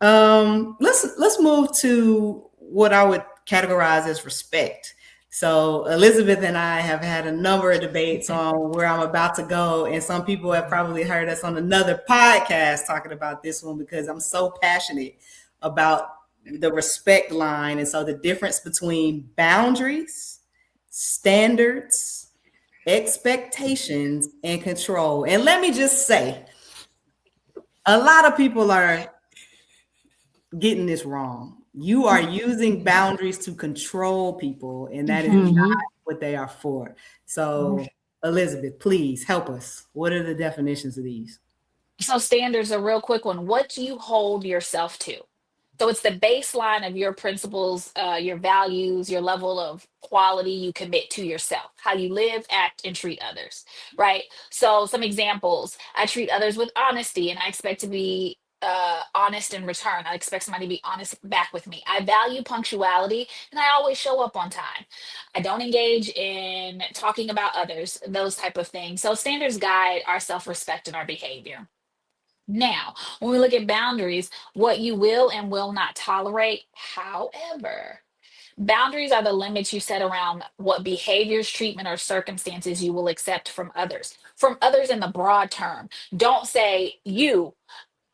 Let's move to what I would categorize as respect. So Elizabeth and I have had a number of debates on where I'm about to go, and some people have probably heard us on another podcast talking about this one because I'm so passionate about the respect line. And so the difference between boundaries, standards, expectations, and control. And let me just say, a lot of people are getting this wrong. You are using boundaries to control people, and that is not what they are for. So, Elizabeth, please help us. What are the definitions of these? So standards, a real quick one. What do you hold yourself to? So it's the baseline of your principles, your values, your level of quality you commit to yourself, how you live, act, and treat others, right? So some examples: I treat others with honesty, and I expect to be honest in return. I expect somebody to be honest back with me. I value punctuality, and I always show up on time. I don't engage in talking about others, those type of things. So standards guide our self-respect and our behavior. Now, when we look at boundaries, what you will and will not tolerate, however, boundaries are the limits you set around what behaviors, treatment, or circumstances you will accept from others. From others in the broad term. Don't say, you,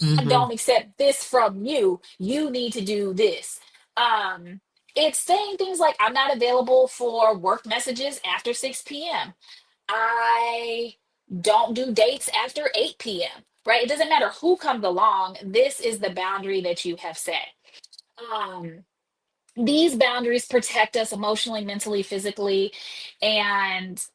I don't accept this from you. You need to do this. Um, it's saying things like, I'm not available for work messages after 6 p.m. I don't do dates after 8 p.m., right? It doesn't matter who comes along. This is the boundary that you have set. Um, these boundaries protect us emotionally, mentally, physically, and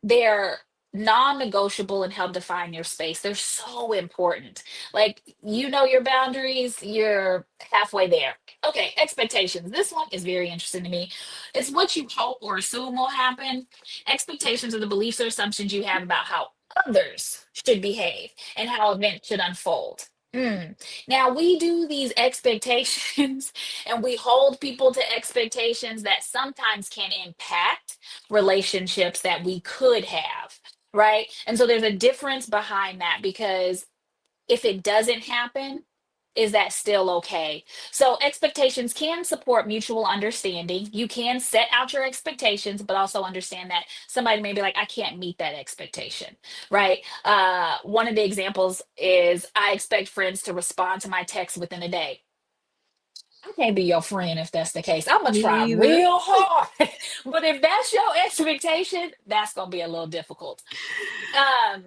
they're non-negotiable and help define your space. They're so important. Like, you know your boundaries, you're halfway there. Okay, expectations. This one is very interesting to me. It's what you hope or assume will happen. Expectations are the beliefs or assumptions you have about how others should behave and how events should unfold. Now we do these expectations and we hold people to expectations that sometimes can impact relationships that we could have, right? And so there's a difference behind that, because if it doesn't happen, is that still okay? So expectations can support mutual understanding. You can set out your expectations, but also understand that somebody may be like, I can't meet that expectation, right? One of the examples is, I expect friends to respond to my text within a day. I can't be your friend if that's the case. I'm gonna Me try either. real hard. But if that's your expectation, that's gonna be a little difficult. Um,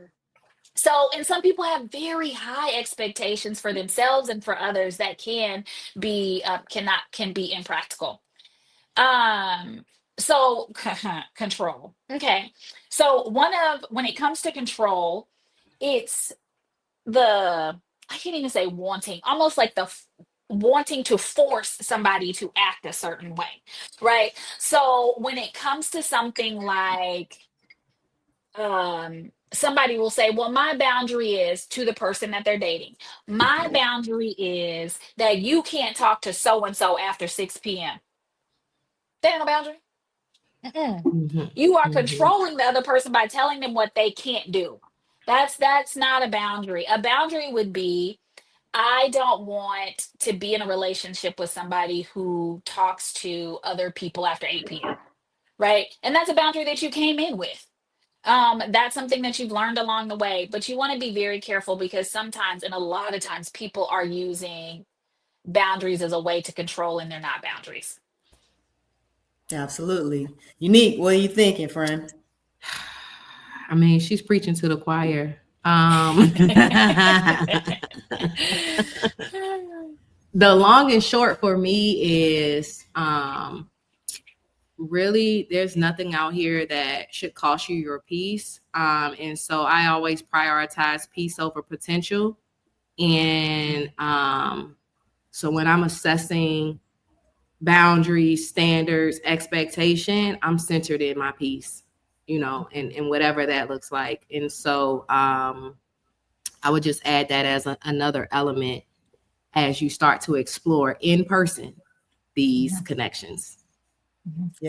so, and some people have very high expectations for themselves and for others that can be can be impractical. Um, so control. Okay. So when it comes to control, it's the, I can't even say wanting, almost like wanting to force somebody to act a certain way, right? So when it comes to something like, somebody will say, well, my boundary is, to the person that they're dating, my boundary is that you can't talk to so and so after 6 p.m. That ain't a boundary. Mm-mm. You are controlling the other person by telling them what they can't do. That's not a boundary. A boundary would be, I don't want to be in a relationship with somebody who talks to other people after 8 p.m. Right? And that's a boundary that you came in with. That's something that you've learned along the way, but you want to be very careful, because sometimes, and a lot of times, people are using boundaries as a way to control, and they're not boundaries. Absolutely. Unique. What are you thinking, friend? I mean, she's preaching to the choir. The long and short for me is really there's nothing out here that should cost you your peace. And so I always prioritize peace over potential. And so when I'm assessing boundaries, standards, expectation, I'm centered in my peace, and whatever that looks like. And so I would just add that as another element as you start to explore in person these connections. Mhm.